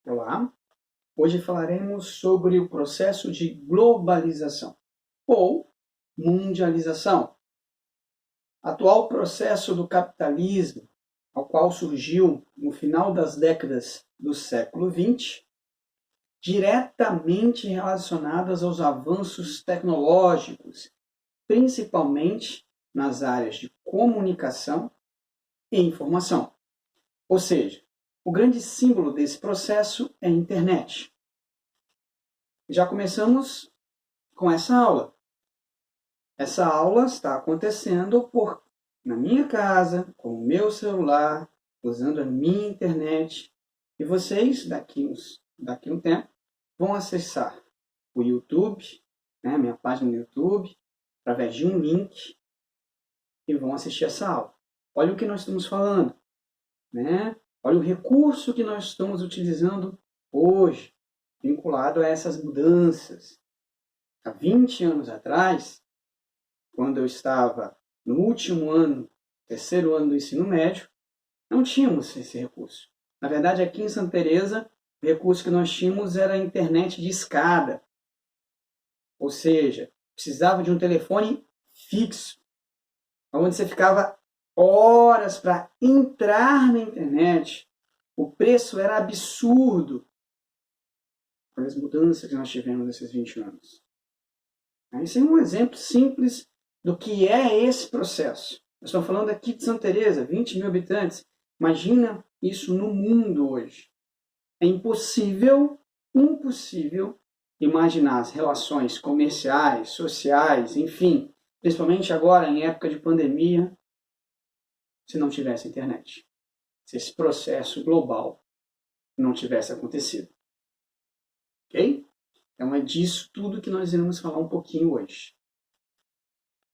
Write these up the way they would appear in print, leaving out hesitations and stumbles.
Olá, hoje falaremos sobre o processo de globalização ou mundialização, atual processo do capitalismo, ao qual surgiu no final das décadas do século XX, diretamente relacionadas aos avanços tecnológicos, principalmente nas áreas de comunicação e informação. Ou seja, o grande símbolo desse processo é a internet. Já começamos com essa aula. Essa aula está acontecendo na minha casa, com o meu celular, usando a minha internet. E vocês, daqui um tempo, vão acessar o YouTube, minha página no YouTube, através de um link, e vão assistir essa aula. Olha o que nós estamos falando, né? Olha o recurso que nós estamos utilizando hoje, vinculado a essas mudanças. Há 20 anos atrás, quando eu estava no último ano, terceiro ano do ensino médio, não tínhamos esse recurso. Na verdade, aqui em Santa Teresa, o recurso que nós tínhamos era a internet de escada. Ou seja, precisava de um telefone fixo, onde você ficava horas para entrar na internet. O preço era absurdo. Olha as mudanças que nós tivemos nesses 20 anos. Esse é um exemplo simples do que é esse processo. Nós estamos falando aqui de Santa Teresa, 20 mil habitantes. Imagina isso no mundo hoje. É impossível imaginar as relações comerciais, sociais, enfim, principalmente agora em época de pandemia, se não tivesse internet. Se esse processo global não tivesse acontecido. Ok? Então é disso tudo que nós iremos falar um pouquinho hoje.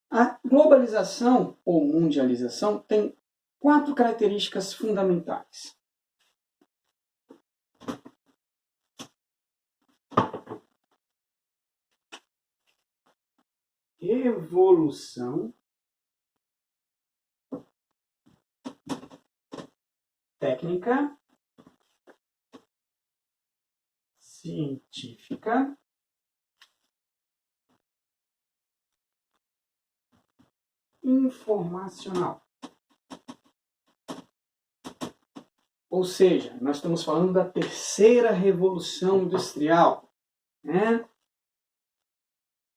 A globalização ou mundialização tem 4 características fundamentais. Evolução técnica, científica, informacional. Ou seja, nós estamos falando da terceira revolução industrial,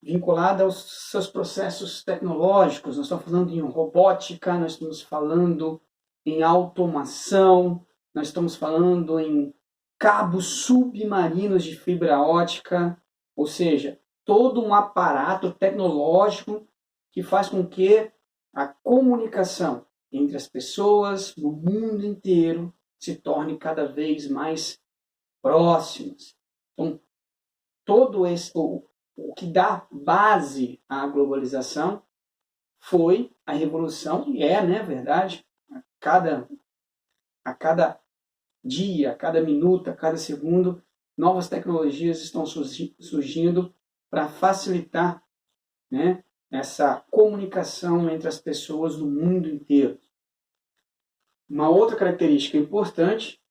vinculada aos seus processos tecnológicos. Nós estamos falando em robótica, nós estamos falando em automação, nós estamos falando em cabos submarinos de fibra ótica, ou seja, todo um aparato tecnológico que faz com que a comunicação entre as pessoas no mundo inteiro se torne cada vez mais próximas. Então, todo o que dá base à globalização foi a revolução, e verdade, a cada dia, a cada minuto, a cada segundo, novas tecnologias estão surgindo para facilitar essa comunicação entre as pessoas do mundo inteiro. Uma outra característica importante,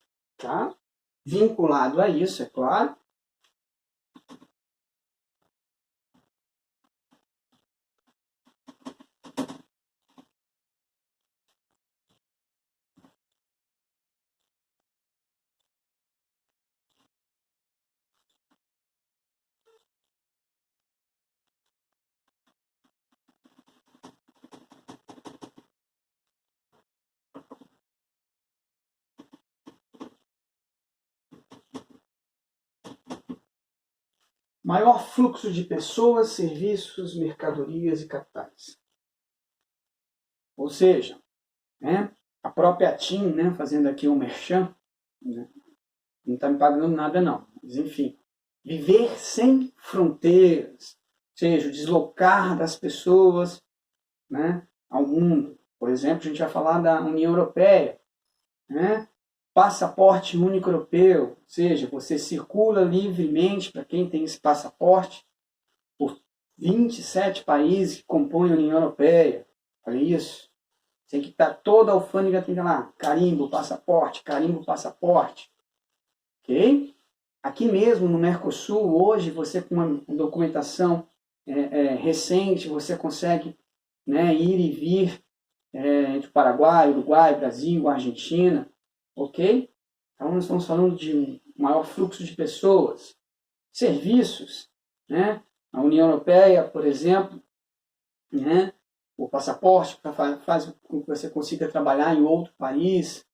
vinculado a isso, é claro, maior fluxo de pessoas, serviços, mercadorias e capitais. Ou seja, a própria TIM, fazendo aqui um merchan, não está me pagando nada não, mas enfim, viver sem fronteiras, ou seja, o deslocar das pessoas ao mundo. Por exemplo, a gente vai falar da União Europeia, passaporte único europeu, ou seja, você circula livremente, para quem tem esse passaporte, por 27 países que compõem a União Europeia. Olha isso. Tem que estar toda a alfândega, tem que lá, carimbo, passaporte, carimbo, passaporte. ok? Aqui mesmo no Mercosul, hoje, você com uma documentação recente, você consegue, né, ir e vir entre o Paraguai, Uruguai, Brasil, Argentina, ok? Então, nós estamos falando de um maior fluxo de pessoas, serviços, né? A União Europeia, por exemplo, né? O passaporte faz com que você consiga trabalhar em outro país,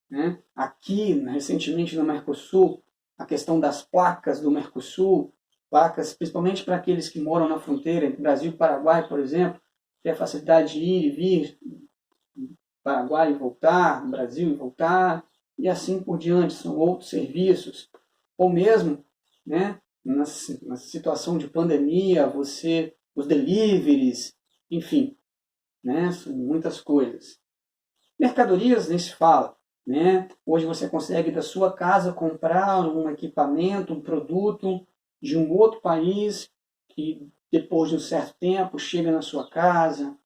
né? Aqui, recentemente no Mercosul, a questão das placas do Mercosul, placas principalmente para aqueles que moram na fronteira entre Brasil e Paraguai, por exemplo, ter a facilidade de ir e vir, Paraguai e voltar, Brasil e voltar, e assim por diante, são outros serviços. Ou mesmo, né, na situação de pandemia, os deliveries, enfim, né, são muitas coisas. Mercadorias nem se fala. Né? Hoje você consegue da sua casa comprar um equipamento, um produto de um outro país que depois de um certo tempo chega na sua casa.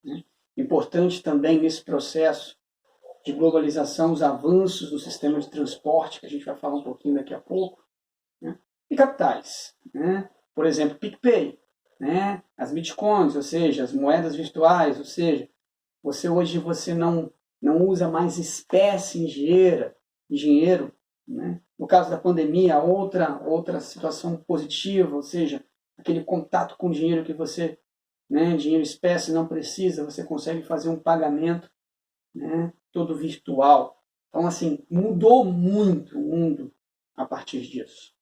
Né? Importante também nesse processo de globalização, os avanços do sistema de transporte, que a gente vai falar um pouquinho daqui a pouco, né? E capitais. Né? Por exemplo, PicPay, né? As bitcoins, ou seja, as moedas virtuais, ou seja, hoje você não usa mais espécie em dinheiro. Né? No caso da pandemia, outra situação positiva, ou seja, aquele contato com dinheiro que você, né, dinheiro espécie não precisa, você consegue fazer um pagamento, né, todo virtual. Então, assim, mudou muito o mundo a partir disso.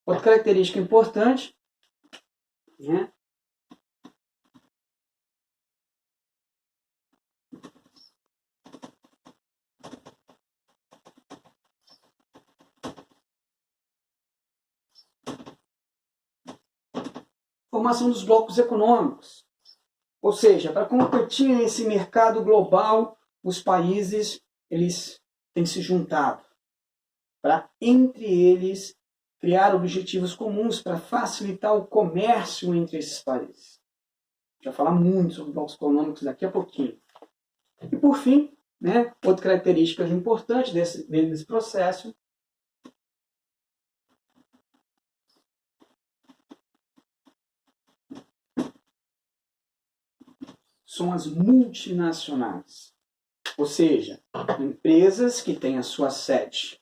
Outra característica importante, né, formação dos blocos econômicos. Ou seja, para competir nesse mercado global, os países eles têm se juntado para, entre eles, criar objetivos comuns para facilitar o comércio entre esses países. A gente vai falar muito sobre blocos econômicos daqui a pouquinho. E, por fim, né, outra característica importante desse processo são as multinacionais. Ou seja, empresas que têm a sua sede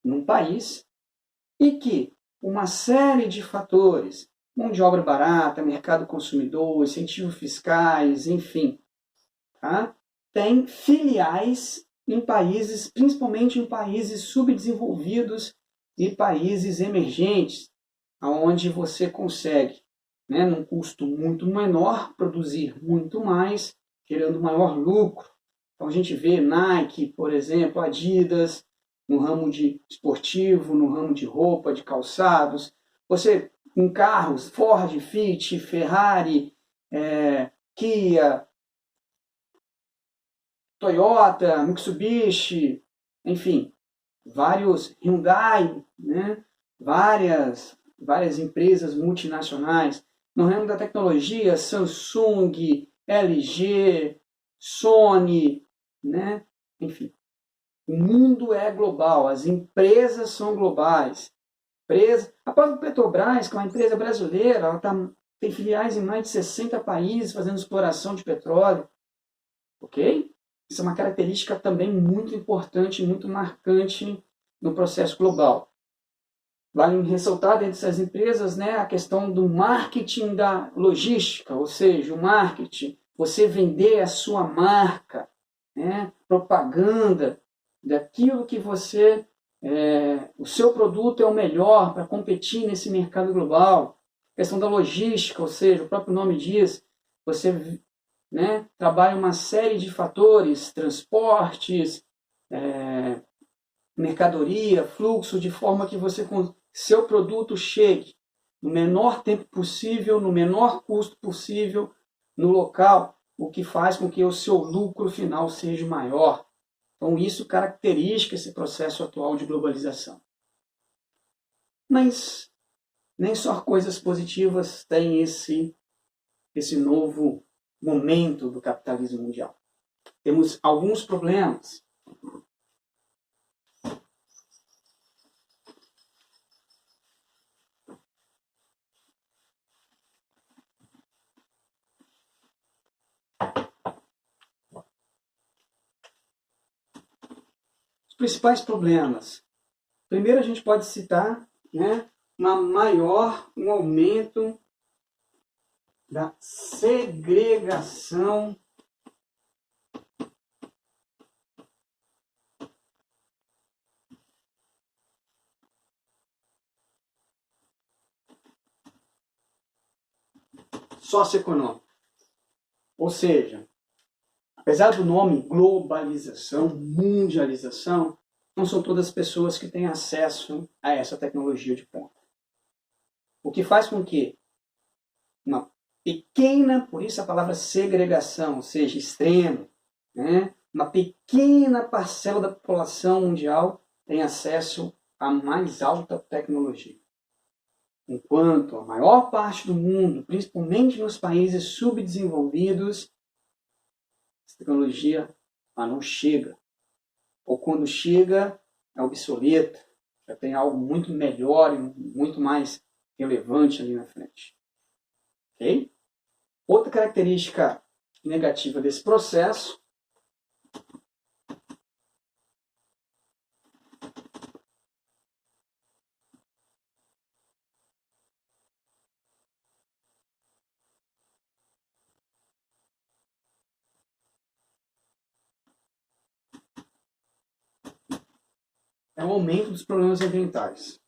num país e que uma série de fatores, mão de obra barata, mercado consumidor, incentivos fiscais, enfim, tá? Tem filiais em países, principalmente em países subdesenvolvidos e países emergentes, onde você consegue, né, num custo muito menor, produzir muito mais, gerando maior lucro. Então a gente vê Nike, por exemplo, Adidas, no ramo de esportivo, no ramo de roupa, de calçados. Você, em carros, Ford, Fiat, Ferrari, Kia, Toyota, Mitsubishi, enfim, vários Hyundai, né? várias empresas multinacionais. No ramo da tecnologia, Samsung, LG, Sony, né? Enfim, o mundo é global, as empresas são globais. A própria Petrobras, que é uma empresa brasileira, ela tem filiais em mais de 60 países fazendo exploração de petróleo. Ok? Isso é uma característica também muito importante, muito marcante no processo global. Vale ressaltar dentro dessas empresas, né, a questão do marketing da logística, ou seja, o marketing, você vender a sua marca, né, propaganda daquilo que o seu produto é o melhor para competir nesse mercado global. A questão da logística, ou seja, o próprio nome diz, você, né, trabalha uma série de fatores, transportes, mercadoria, fluxo, de forma que seu produto chegue no menor tempo possível, no menor custo possível, no local, o que faz com que o seu lucro final seja maior. Então isso caracteriza esse processo atual de globalização. Mas nem só coisas positivas têm esse novo momento do capitalismo mundial. Temos alguns problemas. principais problemas. Primeiro a gente pode citar, né, um aumento da segregação socioeconômica. Ou seja, apesar do nome globalização, mundialização, não são todas as pessoas que têm acesso a essa tecnologia de ponta. O que faz com que uma pequena, por isso a palavra segregação, ou seja, extremo, né? Uma pequena parcela da população mundial tem acesso à mais alta tecnologia. Enquanto a maior parte do mundo, principalmente nos países subdesenvolvidos, essa tecnologia não chega. Ou quando chega, é obsoleta. Já tem algo muito melhor e muito mais relevante ali na frente. Ok? Outra característica negativa desse processo é o aumento dos problemas ambientais.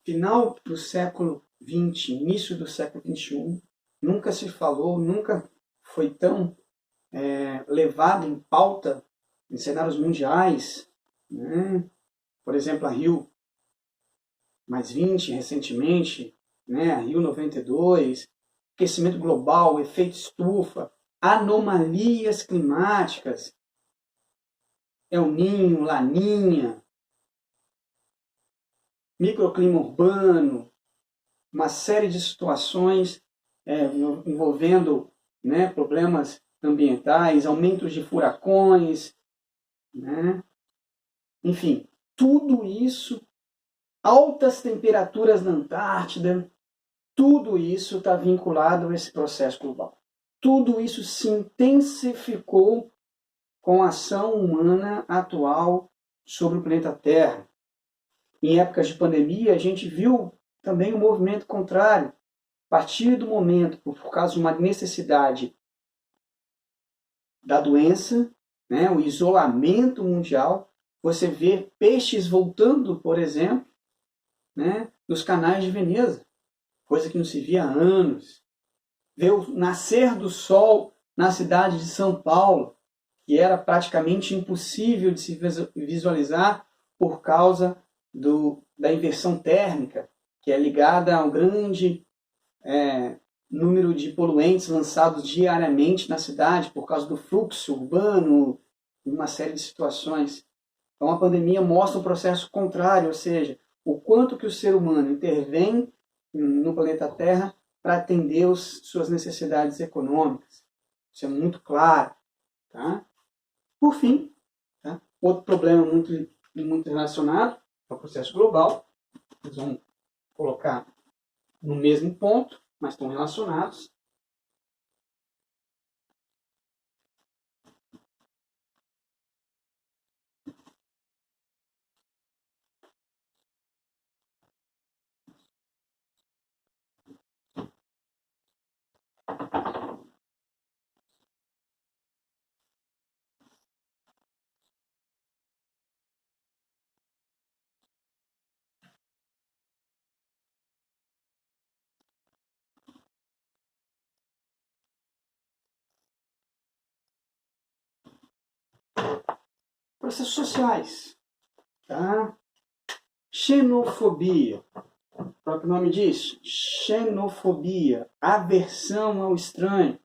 Final do século XX, início do século XXI, nunca se falou, nunca foi tão levado em pauta em cenários mundiais, né? Por exemplo, a Rio +20 recentemente, né? A Rio 92, aquecimento global, efeito estufa, anomalias climáticas, El Niño, Laninha, microclima urbano, uma série de situações envolvendo, né, problemas ambientais, aumentos de furacões, né? Enfim, tudo isso, altas temperaturas na Antártida, tudo isso está vinculado a esse processo global. Tudo isso se intensificou com a ação humana atual sobre o planeta Terra. Em épocas de pandemia, a gente viu também um movimento contrário. A partir do momento, por causa de uma necessidade da doença, né, o isolamento mundial, você vê peixes voltando, por exemplo, né, dos canais de Veneza, coisa que não se via há anos. Ver o nascer do sol na cidade de São Paulo, que era praticamente impossível de se visualizar por causa da inversão térmica, que é ligada ao grande número de poluentes lançados diariamente na cidade por causa do fluxo urbano e uma série de situações. Então a pandemia mostra um processo contrário, ou seja, o quanto que o ser humano intervém no planeta Terra para atender suas necessidades econômicas. Isso é muito claro. Tá? Por fim, tá? Outro problema muito relacionado ao processo global, eles vão colocar no mesmo ponto, mas estão relacionados. Processos sociais. Tá? Xenofobia. O próprio nome diz, xenofobia, aversão ao estranho.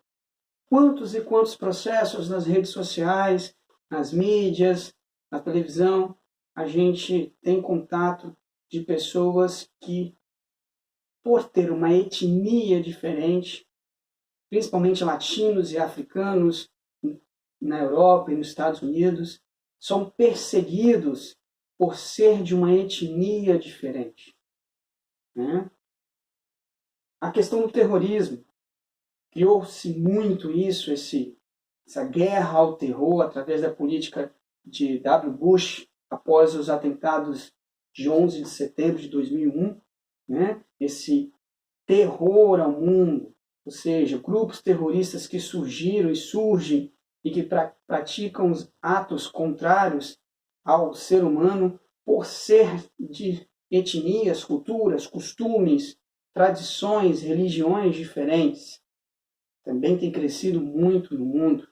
Quantos e quantos processos nas redes sociais, nas mídias, na televisão, a gente tem contato de pessoas que, por ter uma etnia diferente, principalmente latinos e africanos na Europa e nos Estados Unidos, são perseguidos por ser de uma etnia diferente. Né? A questão do terrorismo, criou-se muito isso, essa guerra ao terror através da política de W. Bush após os atentados de 11 de setembro de 2001, né? Esse terror ao mundo, ou seja, grupos terroristas que surgiram e surgem e que praticam atos contrários ao ser humano por ser de etnias, culturas, costumes, tradições, religiões diferentes. Também tem crescido muito no mundo.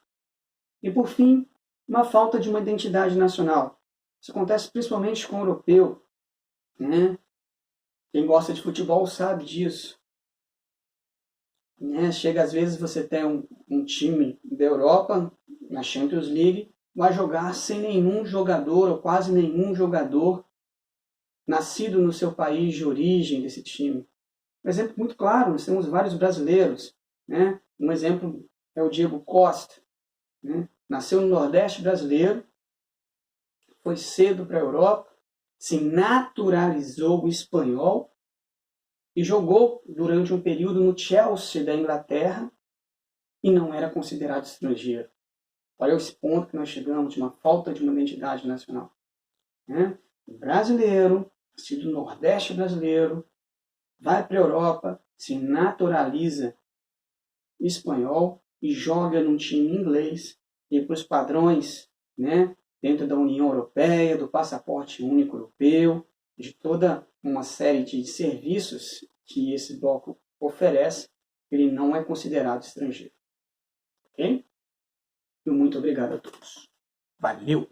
E, por fim, uma falta de uma identidade nacional. Isso acontece principalmente com o europeu, né? Quem gosta de futebol sabe disso. Né? Chega às vezes você tem um time da Europa, na Champions League, vai jogar sem nenhum jogador, ou quase nenhum jogador, nascido no seu país de origem desse time. Um exemplo muito claro, nós temos vários brasileiros. Né? Um exemplo é o Diego Costa. Né? Nasceu no Nordeste brasileiro, foi cedo para a Europa, se naturalizou espanhol e jogou durante um período no Chelsea da Inglaterra e não era considerado estrangeiro. Olha esse ponto que nós chegamos de uma falta de uma identidade nacional. Né? O brasileiro, nascido no Nordeste brasileiro, vai para a Europa, se naturaliza espanhol e joga num time inglês e para os padrões, né, dentro da União Europeia, do passaporte único europeu, de toda uma série de serviços que esse bloco oferece, ele não é considerado estrangeiro. Ok? E muito obrigado a todos. Valeu!